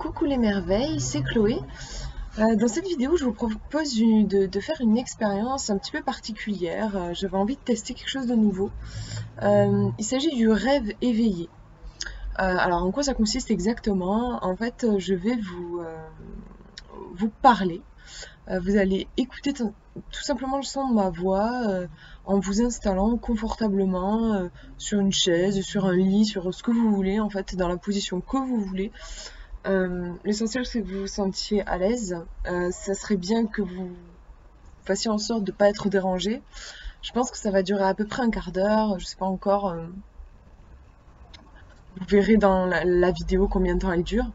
Coucou les merveilles, c'est Chloé. Dans cette vidéo, je vous propose de faire une expérience un petit peu particulière. J'avais envie de tester quelque chose de nouveau. Il s'agit du rêve éveillé. Alors, en quoi ça consiste exactement? En fait, je vais vous parler. Vous allez écouter tout simplement le son de ma voix en vous installant confortablement sur une chaise, sur un lit, sur ce que vous voulez, en fait, dans la position que vous voulez. L'essentiel, c'est que vous vous sentiez à l'aise. Ça serait bien que vous fassiez en sorte de ne pas être dérangé. Je pense que ça va durer à peu près un quart d'heure. Je sais pas encore. Vous verrez dans la vidéo combien de temps elle dure.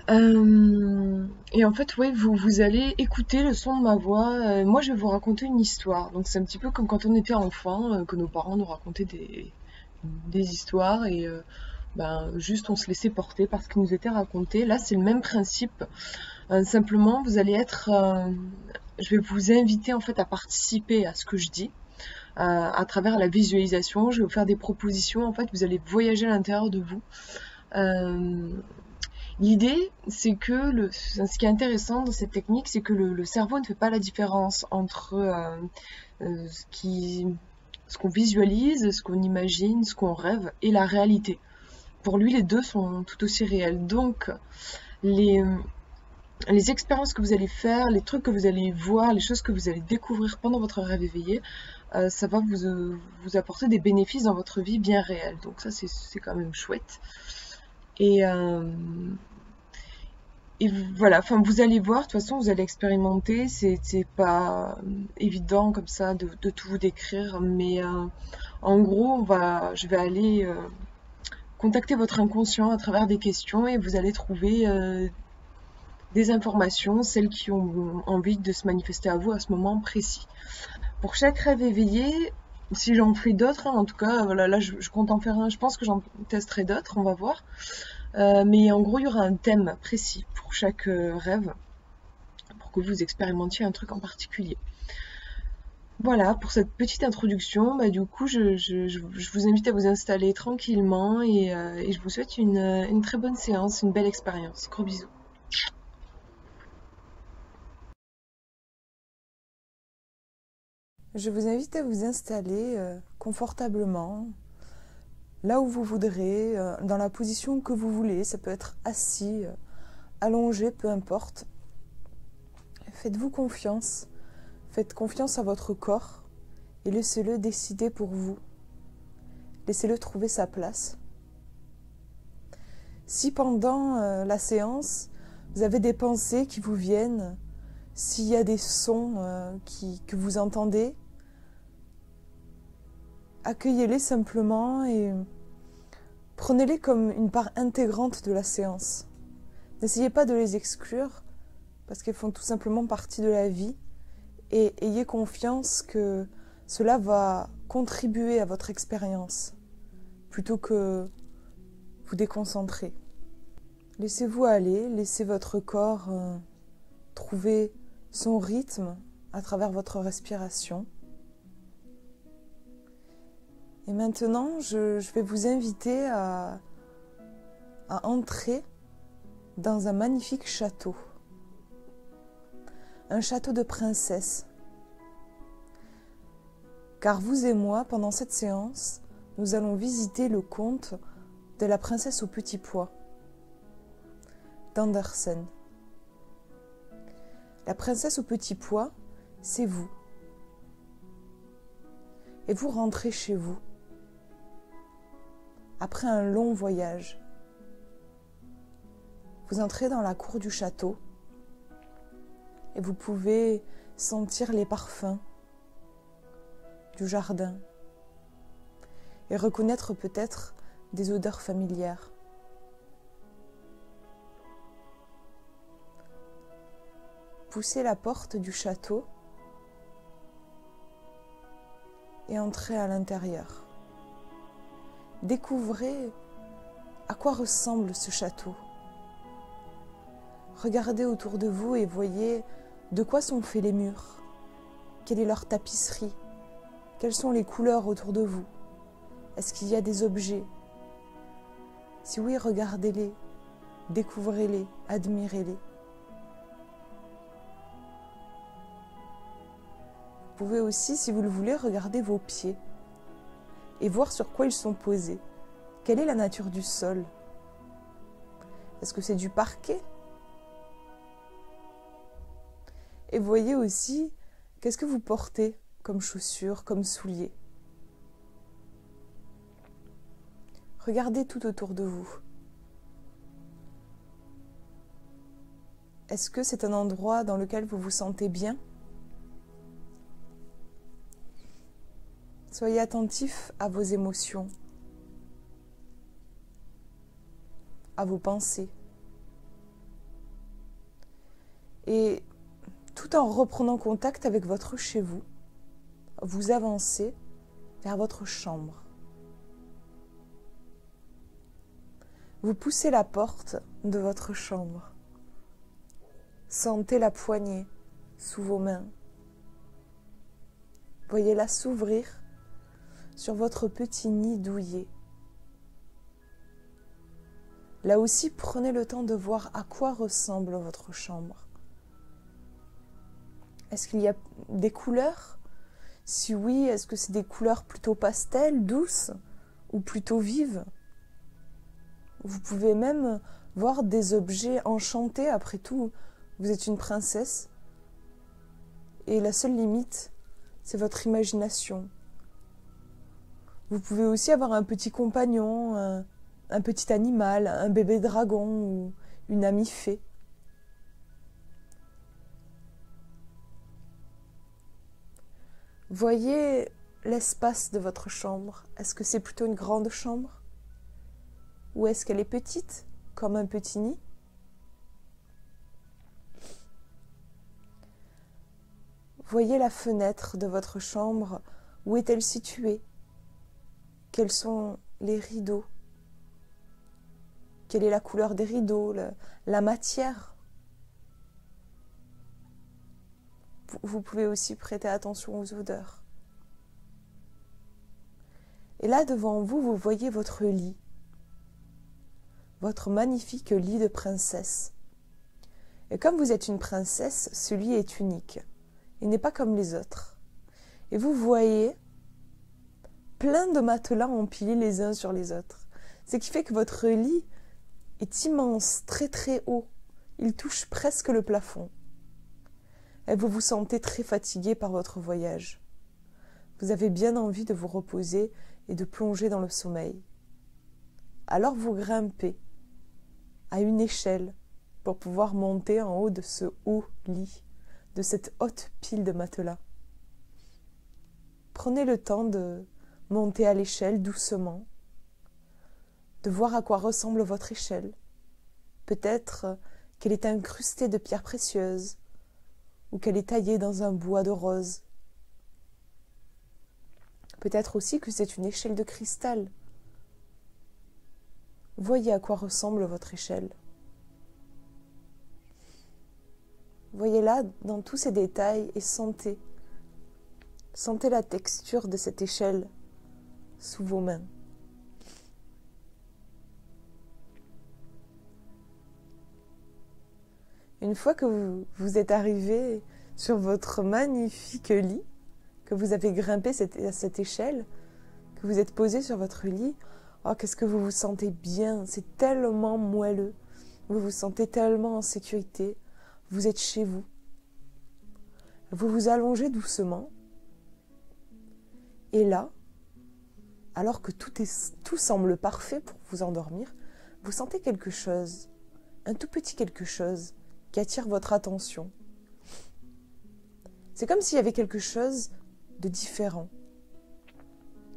Et en fait, ouais, vous allez écouter le son de ma voix. Moi, je vais vous raconter une histoire. Donc, c'est un petit peu comme quand on était enfant, que nos parents nous racontaient des histoires et juste on se laissait porter par ce qui nous était raconté. Là, c'est le même principe. Simplement, vous allez être, je vais vous inviter en fait à participer à ce que je dis. À travers la visualisation, je vais vous faire des propositions. En fait, vous allez voyager à l'intérieur de vous. L'idée, c'est que ce qui est intéressant dans cette technique, c'est que le cerveau ne fait pas la différence entre ce qu'on visualise, ce qu'on imagine, ce qu'on rêve et la réalité. Pour lui, les deux sont tout aussi réels. Donc, les expériences que vous allez faire, les trucs que vous allez voir, les choses que vous allez découvrir pendant votre rêve éveillé, ça va vous apporter des bénéfices dans votre vie bien réels. Donc ça, c'est quand même chouette. Et voilà, enfin vous allez voir, de toute façon vous allez expérimenter, c'est pas évident comme ça de tout vous décrire, mais en gros je vais aller contacter votre inconscient à travers des questions et vous allez trouver des informations, celles qui ont envie de se manifester à vous à ce moment précis. Pour chaque rêve éveillé, si j'en fais d'autres, en tout cas, voilà, là je compte en faire un, je pense que j'en testerai d'autres, on va voir. Mais en gros, il y aura un thème précis pour chaque rêve, pour que vous expérimentiez un truc en particulier. Voilà, pour cette petite introduction, du coup, je vous invite à vous installer tranquillement et je vous souhaite une très bonne séance, une belle expérience. Gros bisous. Je vous invite à vous installer confortablement, là où vous voudrez, dans la position que vous voulez. Ça peut être assis, allongé, peu importe. Faites-vous confiance. Faites confiance à votre corps et laissez-le décider pour vous. Laissez-le trouver sa place. Si pendant la séance, vous avez des pensées qui vous viennent, s'il y a des sons que vous entendez, accueillez-les simplement et prenez-les comme une part intégrante de la séance. N'essayez pas de les exclure parce qu'elles font tout simplement partie de la vie et ayez confiance que cela va contribuer à votre expérience plutôt que vous déconcentrer. Laissez-vous aller, laissez votre corps trouver son rythme à travers votre respiration. Et maintenant, je vais vous inviter à entrer dans un magnifique château. Un château de princesse. Car vous et moi, pendant cette séance, nous allons visiter le conte de la princesse au petit pois d'Andersen. La princesse au petit pois, c'est vous. Et vous rentrez chez vous. Après un long voyage, vous entrez dans la cour du château et vous pouvez sentir les parfums du jardin et reconnaître peut-être des odeurs familières. Poussez la porte du château et entrez à l'intérieur. Découvrez à quoi ressemble ce château. Regardez autour de vous et voyez de quoi sont faits les murs, quelle est leur tapisserie, quelles sont les couleurs autour de vous. Est-ce qu'il y a des objets? Si oui, regardez-les. découvrez-les, admirez-les. Vous pouvez aussi, si vous le voulez, regarder vos pieds et voir sur quoi ils sont posés. Quelle est la nature du sol? Est-ce que c'est du parquet? Et voyez aussi, qu'est-ce que vous portez comme chaussures, comme souliers? Regardez tout autour de vous. Est-ce que c'est un endroit dans lequel vous vous sentez bien? Soyez attentif à vos émotions, à vos pensées. Et tout en reprenant contact avec votre chez vous, vous avancez vers votre chambre. Vous poussez la porte de votre chambre. Sentez la poignée sous vos mains. Voyez-la s'ouvrir sur votre petit nid douillet. Là aussi, prenez le temps de voir à quoi ressemble votre chambre. Est-ce qu'il y a des couleurs? Si oui, est-ce que c'est des couleurs plutôt pastel, douces ou plutôt vives? Vous pouvez même voir des objets enchantés. Après tout, vous êtes une princesse. Et la seule limite, c'est votre imagination. Vous pouvez aussi avoir un petit compagnon, un petit animal, un bébé dragon ou une amie fée. Voyez l'espace de votre chambre. Est-ce que c'est plutôt une grande chambre? Ou est-ce qu'elle est petite, comme un petit nid? Voyez la fenêtre de votre chambre. Où est-elle située? Quels sont les rideaux? Quelle est la couleur des rideaux, la matière? Vous pouvez aussi prêter attention aux odeurs. Et là, devant vous, vous voyez votre lit. Votre magnifique lit de princesse. Et comme vous êtes une princesse, ce lit est unique. Il n'est pas comme les autres. Et vous voyez plein de matelas empilés les uns sur les autres. Ce qui fait que votre lit est immense, très très haut. Il touche presque le plafond. Et vous vous sentez très fatigué par votre voyage. Vous avez bien envie de vous reposer et de plonger dans le sommeil. Alors vous grimpez à une échelle pour pouvoir monter en haut de ce haut lit, de cette haute pile de matelas. Prenez le temps de monter à l'échelle doucement, de voir à quoi ressemble votre échelle. Peut-être qu'elle est incrustée de pierres précieuses ou qu'elle est taillée dans un bois de rose. Peut-être aussi que c'est une échelle de cristal. Voyez à quoi ressemble votre échelle. Voyez-la dans tous ces détails et sentez. Sentez la texture de cette échelle sous vos mains. Une fois que vous êtes arrivé sur votre magnifique lit, que vous avez grimpé à cette échelle, que vous êtes posé sur votre lit, oh, qu'est-ce que vous vous sentez bien, c'est tellement moelleux, vous vous sentez tellement en sécurité, vous êtes chez vous. Vous vous allongez doucement, et là, alors que tout semble parfait pour vous endormir, vous sentez quelque chose, un tout petit quelque chose qui attire votre attention. C'est comme s'il y avait quelque chose de différent,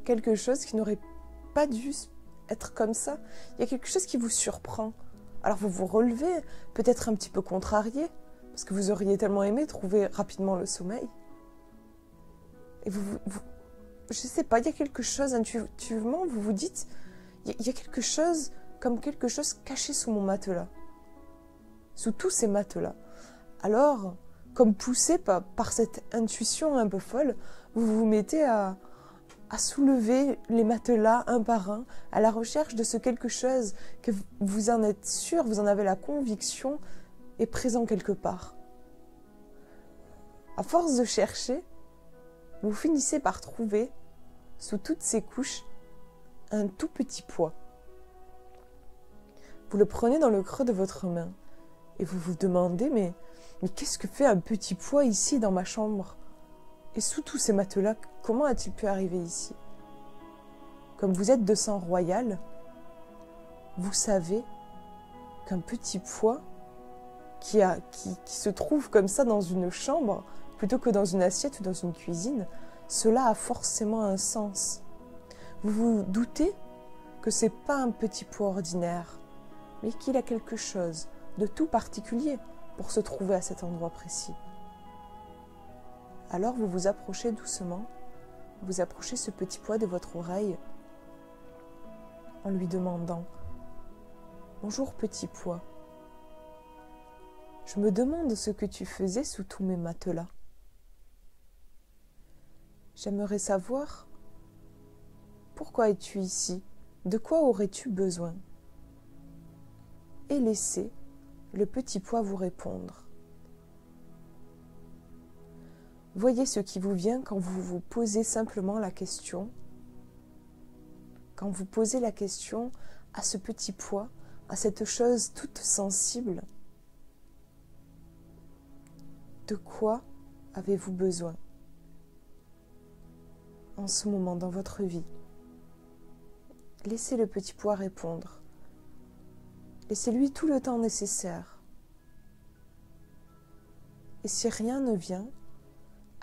quelque chose qui n'aurait pas dû être comme ça. Il y a quelque chose qui vous surprend. Alors vous vous relevez, peut-être un petit peu contrarié, parce que vous auriez tellement aimé trouver rapidement le sommeil. Et je sais pas, il y a quelque chose, intuitivement, vous vous dites, il y a quelque chose, comme quelque chose caché sous mon matelas. Sous tous ces matelas. Alors, comme poussé par cette intuition un peu folle, vous vous mettez à à soulever les matelas un par un, à la recherche de ce quelque chose que vous en êtes sûr, vous en avez la conviction, est présent quelque part. À force de chercher, vous finissez par trouver, sous toutes ces couches, un tout petit pois. Vous le prenez dans le creux de votre main et vous vous demandez, mais qu'est-ce que fait un petit pois ici dans ma chambre? Et sous tous ces matelas, comment a-t-il pu arriver ici? Comme vous êtes de sang royal, vous savez qu'un petit pois qui se trouve comme ça dans une chambre, plutôt que dans une assiette ou dans une cuisine, cela a forcément un sens. Vous vous doutez que ce n'est pas un petit pois ordinaire, mais qu'il a quelque chose de tout particulier pour se trouver à cet endroit précis. Alors vous vous approchez doucement, vous approchez ce petit pois de votre oreille en lui demandant « Bonjour petit pois, je me demande ce que tu faisais sous tous mes matelas. J'aimerais savoir pourquoi es-tu ici, de quoi aurais-tu besoin ?» Et laissez le petit pois vous répondre. Voyez ce qui vous vient quand vous vous posez simplement la question, quand vous posez la question à ce petit pois, à cette chose toute sensible. De quoi avez-vous besoin en ce moment dans votre vie? Laissez le petit pois répondre. Laissez-lui tout le temps nécessaire. Et si rien ne vient,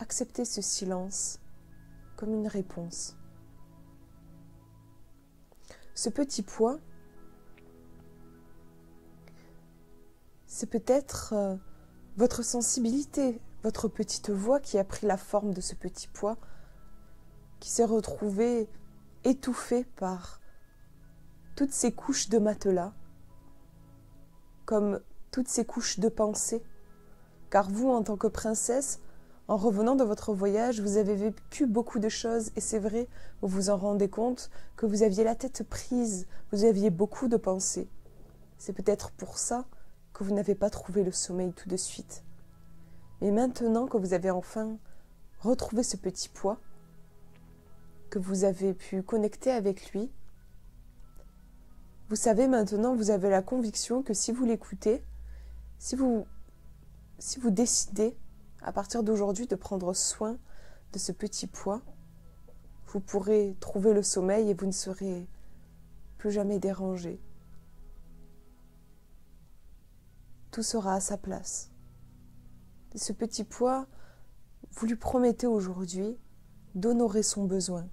acceptez ce silence comme une réponse. Ce petit pois, c'est peut-être votre sensibilité, votre petite voix qui a pris la forme de ce petit pois, qui s'est retrouvé étouffé par toutes ces couches de matelas, comme toutes ces couches de pensée, car vous, en tant que princesse, en revenant de votre voyage, vous avez vécu beaucoup de choses, et c'est vrai, vous vous en rendez compte, que vous aviez la tête prise, vous aviez beaucoup de pensées. C'est peut-être pour ça que vous n'avez pas trouvé le sommeil tout de suite. Mais maintenant que vous avez enfin retrouvé ce petit pois, que vous avez pu connecter avec lui, vous savez maintenant, vous avez la conviction que si vous l'écoutez, si vous décidez à partir d'aujourd'hui de prendre soin de ce petit pois, vous pourrez trouver le sommeil et vous ne serez plus jamais dérangé. Tout sera à sa place. Et ce petit pois, vous lui promettez aujourd'hui d'honorer son besoin.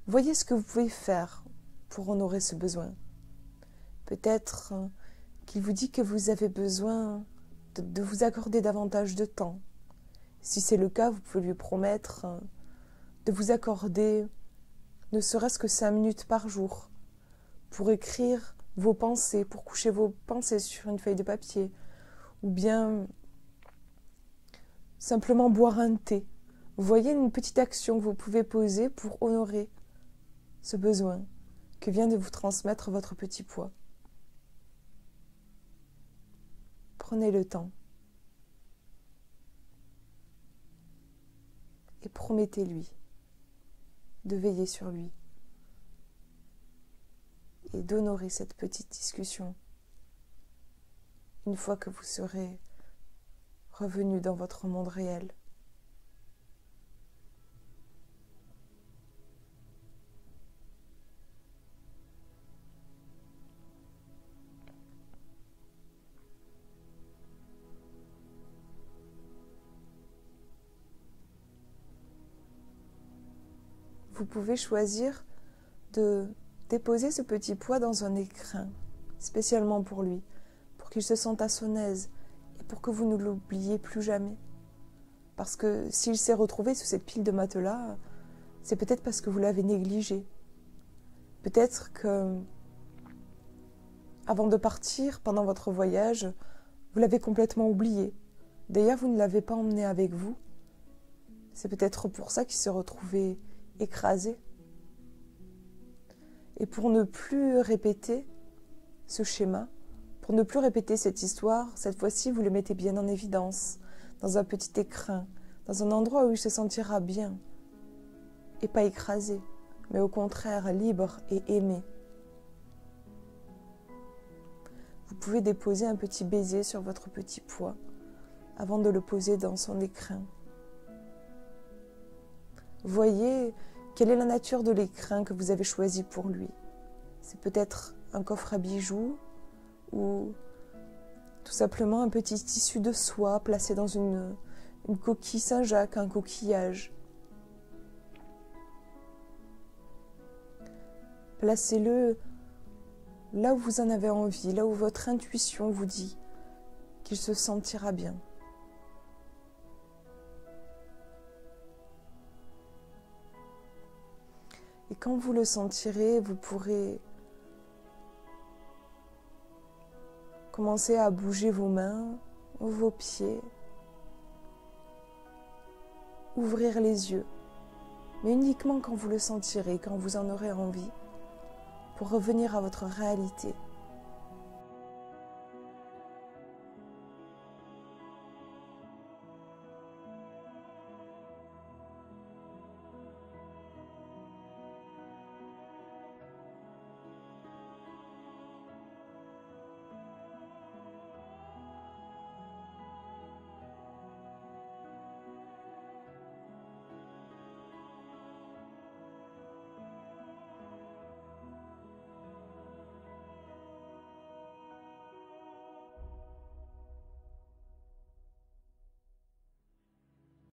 Voyez ce que vous pouvez faire pour honorer ce besoin. Peut-être qu'il vous dit que vous avez besoin de vous accorder davantage de temps. Si c'est le cas, vous pouvez lui promettre de vous accorder ne serait-ce que 5 minutes par jour pour écrire vos pensées, pour coucher vos pensées sur une feuille de papier, ou bien simplement boire un thé. Vous voyez une petite action que vous pouvez poser pour honorer ce besoin que vient de vous transmettre votre petit pois. Prenez le temps et promettez-lui de veiller sur lui et d'honorer cette petite discussion une fois que vous serez revenu dans votre monde réel. Vous pouvez choisir de déposer ce petit pois dans un écrin, spécialement pour lui, pour qu'il se sente à son aise et pour que vous ne l'oubliez plus jamais. Parce que s'il s'est retrouvé sous cette pile de matelas, c'est peut-être parce que vous l'avez négligé. Peut-être que, avant de partir, pendant votre voyage, vous l'avez complètement oublié. D'ailleurs, vous ne l'avez pas emmené avec vous, C'est peut-être pour ça qu'il se retrouvait écrasé. Et pour ne plus répéter ce schéma, pour ne plus répéter cette histoire, cette fois-ci, vous le mettez bien en évidence, dans un petit écrin, dans un endroit où il se sentira bien, et pas écrasé, mais au contraire libre et aimé. Vous pouvez déposer un petit baiser sur votre petit pois avant de le poser dans son écrin. Voyez quelle est la nature de l'écrin que vous avez choisi pour lui. C'est peut-être un coffre à bijoux ou tout simplement un petit tissu de soie placé dans une coquille Saint-Jacques, un coquillage. Placez-le là où vous en avez envie, là où votre intuition vous dit qu'il se sentira bien. Et quand vous le sentirez, vous pourrez commencer à bouger vos mains, vos pieds, ouvrir les yeux, mais uniquement quand vous le sentirez, quand vous en aurez envie, pour revenir à votre réalité.